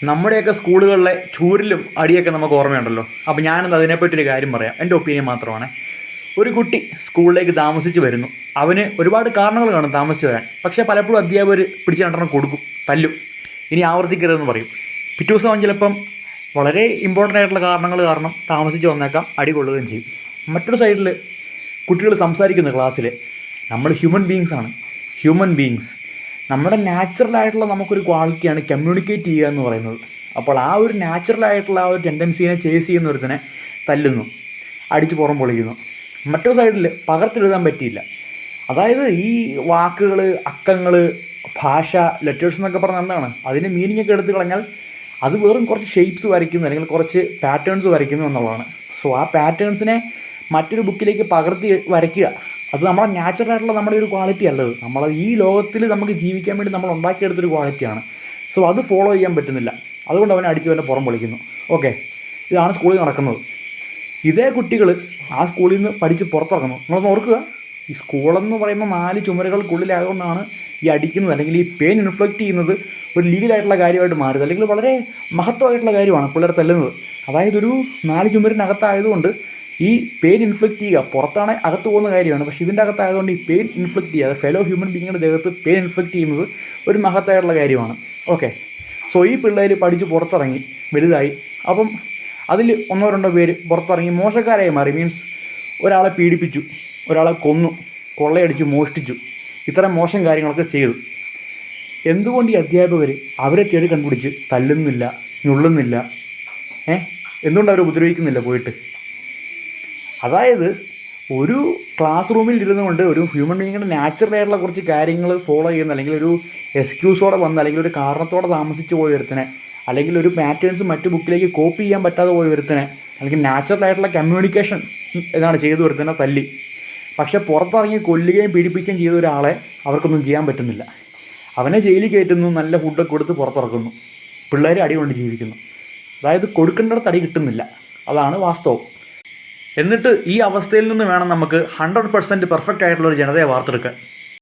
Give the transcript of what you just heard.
നമ്മുടെയൊക്കെ സ്കൂളുകളിലെ ചൂരിലും അടിയൊക്കെ നമുക്ക് ഓർമ്മയുണ്ടല്ലോ. അപ്പോൾ ഞാനത് അതിനെപ്പറ്റി കാര്യം പറയാം. എൻ്റെ ഒപ്പീനിയൻ മാത്രമാണ്. ഒരു കുട്ടി സ്കൂളിലേക്ക് താമസിച്ച് വരുന്നു. അവന് ഒരുപാട് കാരണങ്ങൾ കാണും താമസിച്ച് വരാൻ. പക്ഷേ പലപ്പോഴും അധ്യാപകർ പിടിച്ച് രണ്ടെണ്ണം കൊടുക്കും, തല്ലും. ഇനി ആവർത്തിക്കരുതെന്ന് പറയും. പിറ്റേ ദിവസം അവൻ ചിലപ്പം വളരെ ഇമ്പോർട്ടൻ്റ് ആയിട്ടുള്ള കാരണങ്ങൾ കാരണം താമസിച്ച് വന്നേക്കാം, അടി കൊള്ളുകയും ചെയ്യും. മറ്റൊരു സൈഡിൽ കുട്ടികൾ സംസാരിക്കുന്ന ക്ലാസ്സിൽ നമ്മൾ ഹ്യൂമൻ ബീയിങ്സാണ്. ഹ്യൂമൻ ബീയിങ്സ് നമ്മുടെ നാച്ചുറലായിട്ടുള്ള നമുക്കൊരു ക്വാളിറ്റിയാണ് കമ്മ്യൂണിക്കേറ്റ് ചെയ്യുക എന്ന് പറയുന്നത്. അപ്പോൾ ആ ഒരു നാച്ചുറലായിട്ടുള്ള ആ ഒരു ടെൻഡൻസീനെ ചേസ് ചെയ്യുന്ന ഒരുത്തനെ തല്ലുന്നു, അടിച്ച് പുറം പൊളിക്കുന്നു. മറ്റൊരു സൈഡിൽ പകർത്തെഴുതാൻ പറ്റിയില്ല. അതായത് ഈ വാക്കുകൾ, അക്കങ്ങൾ, ഭാഷ, ലെറ്റേഴ്സ് എന്നൊക്കെ പറഞ്ഞാൽ എന്താണ്, അതിൻ്റെ മീനിങ് ഒക്കെ എടുത്തു കളഞ്ഞാൽ അത് വെറും കുറച്ച് ഷേപ്സ് വരയ്ക്കുന്നു അല്ലെങ്കിൽ കുറച്ച് പാറ്റേൺസ് വരയ്ക്കുന്നു എന്നുള്ളതാണ്. സോ ആ പാറ്റേൺസിനെ മറ്റൊരു ബുക്കിലേക്ക് പകർത്തി വരയ്ക്കുക, അത് നമ്മുടെ നാച്ചുറലായിട്ടുള്ള നമ്മുടെ ഒരു ക്വാളിറ്റി അല്ലത്. നമ്മളത് ഈ ലോകത്തിൽ നമുക്ക് ജീവിക്കാൻ വേണ്ടി നമ്മൾ ഉണ്ടാക്കിയെടുത്തൊരു ക്വാളിറ്റിയാണ്. സോ അത് ഫോളോ ചെയ്യാൻ പറ്റുന്നില്ല. അതുകൊണ്ട് അവനെ അടിച്ച് അവൻ്റെ പുറം പൊളിക്കുന്നു. ഓക്കെ, ഇതാണ് സ്കൂളിൽ നടക്കുന്നത്. ഇതേ കുട്ടികൾ ആ സ്കൂളിൽ നിന്ന് പഠിച്ച് പുറത്തിറങ്ങുന്നു. നിങ്ങളൊന്ന് ഓർക്കുക, ഈ സ്കൂളെന്ന് പറയുന്ന 4 ചുമരുകൾക്കുള്ളിലായതുകൊണ്ടാണ് ഈ അടിക്കുന്നത് അല്ലെങ്കിൽ ഈ പെയിൻ ഇൻഫ്ലിക്റ്റ് ചെയ്യുന്നത് ഒരു ലീഗലായിട്ടുള്ള കാര്യമായിട്ട് മാറിയത്, അല്ലെങ്കിൽ വളരെ മഹത്വമായിട്ടുള്ള കാര്യമാണ് പിള്ളേരെ തല്ലുന്നത്. അതായത് ഒരു 4 ചുമരിനകത്തായതുകൊണ്ട് ഈ പെയിൻ ഇൻഫ്ലിക്റ്റ് ചെയ്യുക, പുറത്താണ് അകത്ത് പോകുന്ന കാര്യമാണ്, പക്ഷേ ഇതിൻ്റെ അകത്തായതുകൊണ്ട് ഈ പെയിൻ ഇൻഫ്ലിക്റ്റ് ചെയ്യുക, അത് ഫെലോ ഹ്യൂമൻ ബീങ്ങിൻ്റെ ദേഹത്ത് പെയിൻ ഇൻഫ്ലിക്റ്റ് ചെയ്യുന്നത് ഒരു മഹത്തായിട്ടുള്ള കാര്യമാണ്. ഓക്കെ, സോ ഈ പിള്ളേർ പഠിച്ച് പുറത്തിറങ്ങി വലുതായി. അപ്പം അതിൽ 1-2 പേര് പുറത്തിറങ്ങി മോശക്കാരായി മാറി. മീൻസ് ഒരാളെ പീഡിപ്പിച്ചു, ഒരാളെ കൊന്നു, കൊള്ളയടിച്ചു, മോഷ്ടിച്ചു, ഇത്തരം മോശം കാര്യങ്ങളൊക്കെ ചെയ്തു. എന്തുകൊണ്ട് ഈ അധ്യാപകർ അവരെ തേടി കണ്ടുപിടിച്ച് തല്ലുന്നില്ല, ഞുള്ളുന്നില്ല? എന്തുകൊണ്ട് അവർ ഉപദ്രവിക്കുന്നില്ല പോയിട്ട്? അതായത് ഒരു ക്ലാസ് റൂമിൽ ഇരുന്നുകൊണ്ട് ഒരു ഹ്യൂമൻ ബീങ്ങിൻ്റെ നാച്ചുറലായിട്ടുള്ള കുറച്ച് കാര്യങ്ങൾ ഫോളോ ചെയ്യുന്ന, അല്ലെങ്കിൽ ഒരു എക്സ്ക്യൂസോടെ വന്ന്, അല്ലെങ്കിൽ ഒരു കാരണത്തോടെ താമസിച്ച് പോയ ഒരുത്തനെ, അല്ലെങ്കിൽ ഒരു പാറ്റേൺസ് മറ്റു ബുക്കിലേക്ക് കോപ്പി ചെയ്യാൻ പറ്റാതെ പോയ ഒരുത്തനെ, അല്ലെങ്കിൽ നാച്ചുറലായിട്ടുള്ള കമ്മ്യൂണിക്കേഷൻ എന്നാണ് ചെയ്തു ഒരുത്തനെ തല്ലി. പക്ഷേ പുറത്തിറങ്ങി കൊല്ലുകയും പീഡിപ്പിക്കുകയും ചെയ്ത ഒരാളെ അവർക്കൊന്നും ചെയ്യാൻ പറ്റുന്നില്ല. അവനെ ജയിലിൽ കയറ്റുന്നു, നല്ല ഫുഡൊക്കെ കൊടുത്ത് പുറത്തിറക്കുന്നു, പിള്ളേർ അടി കൊണ്ട് ജീവിക്കുന്നു. അതായത് കൊടുക്കേണ്ടിടത്ത് അടി കിട്ടുന്നില്ല, അതാണ് വാസ്തവം. എന്നിട്ട് ഈ അവസ്ഥയിൽ നിന്ന് വേണം നമുക്ക് 100% പെർഫെക്റ്റ് ആയിട്ടുള്ളൊരു ജനതയെ വാർത്തെടുക്കാൻ.